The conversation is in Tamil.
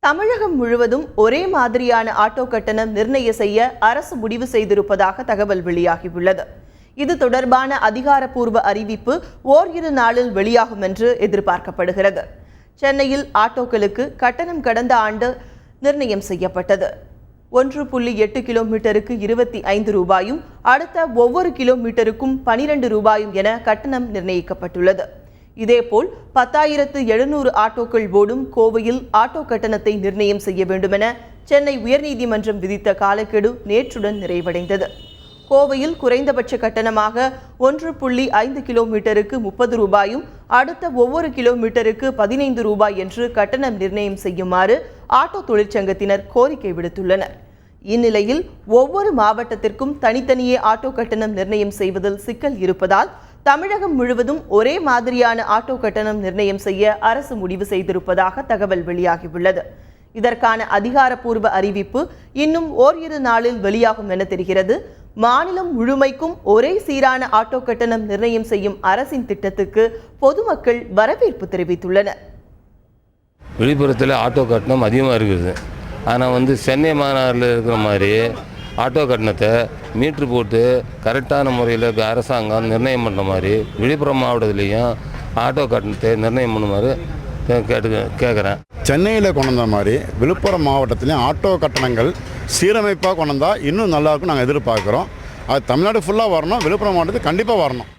தமிழகம் முழுவதும் ஒரே மாதிரியான ஆட்டோ கட்டணம் நிர்ணயம் செய்ய அரசு முடிவு செய்திருப்பதாக தகவல் வெளியாகியுள்ளது. இது தொடர்பான அதிகாரப்பூர்வ அறிவிப்பு ஓரிரு நாளில் வெளியாகும் என்று எதிர்பார்க்கப்படுகிறது. சென்னையில் ஆட்டோக்களுக்கு கட்டணம் கடந்த ஆண்டு நிர்ணயம் செய்யப்பட்டது. 1.8 கிலோமீட்டருக்கு 25 ரூபாயும் அடுத்த ஒவ்வொரு கிலோமீட்டருக்கும் 12 ரூபாயும் என கட்டணம் நிர்ணயிக்கப்பட்டுள்ளது. இதேபோல் 10,700 ஆட்டோக்கள் ஓடும் கோவையில் ஆட்டோ கட்டணத்தை நிர்ணயம் செய்ய வேண்டுமென சென்னை உயர்நீதிமன்றம் விதித்த காலக்கெடு நேற்றுடன் நிறைவடைந்தது. கோவையில் குறைந்தபட்ச கட்டணமாக 1.5 கிலோமீட்டருக்கு 30 ரூபாயும் அடுத்த ஒவ்வொரு கிலோமீட்டருக்கு 15 ரூபாய் என்று கட்டணம் நிர்ணயம் செய்யுமாறு ஆட்டோ தொழிற்சங்கத்தினர் கோரிக்கை விடுத்துள்ளனர். இந்நிலையில் ஒவ்வொரு மாவட்டத்திற்கும் தனித்தனியே ஆட்டோ கட்டணம் நிர்ணயம் செய்வதில் சிக்கல் இருப்பதால் தமிழகம் முழுவதும் ஒரே மாதிரியான ஆட்டோ கட்டணம் நிர்ணயம் செய்ய அரசு முடிவு செய்திருப்பதாக தகவல் வெளியாகியுள்ளது. இதற்கான அதிகாரப்பூர்வ அறிவிப்பு இன்னும் ஓரிரு நாளில் வெளியாகும் என தெரிகிறது. மாநிலம் முழுமைக்கும் ஒரே சீரான ஆட்டோ கட்டணம் நிர்ணயம் செய்யும் அரசின் திட்டத்துக்கு பொதுமக்கள் வரவேற்பு தெரிவித்துள்ளனர். விழுப்புரத்தில் ஆட்டோ கட்டணம் அதிகமாக இருக்குது. ஆனால் சென்னை மாநகரில் இருக்கிற மாதிரி ஆட்டோ கட்டணத்தை மீட்ரு போட்டு கரெக்டான முறையில் அரசாங்கம் நிர்ணயம் பண்ணுற மாதிரி விழுப்புரம் மாவட்டத்துலேயும் ஆட்டோ கட்டணத்தை நிர்ணயம் பண்ணுமாறு கேட்குறேன். சென்னையில் கொண்டு வந்த மாதிரி விழுப்புரம் மாவட்டத்திலையும் ஆட்டோ கட்டணங்கள் சீரமைப்பாக கொண்டு வந்தால் இன்னும் நல்லாயிருக்கும் நாங்கள் எதிர்பார்க்குறோம். அது தமிழ்நாடு ஃபுல்லாக வரணும், விழுப்புரம் மாவட்டத்துக்கு கண்டிப்பாக வரணும்.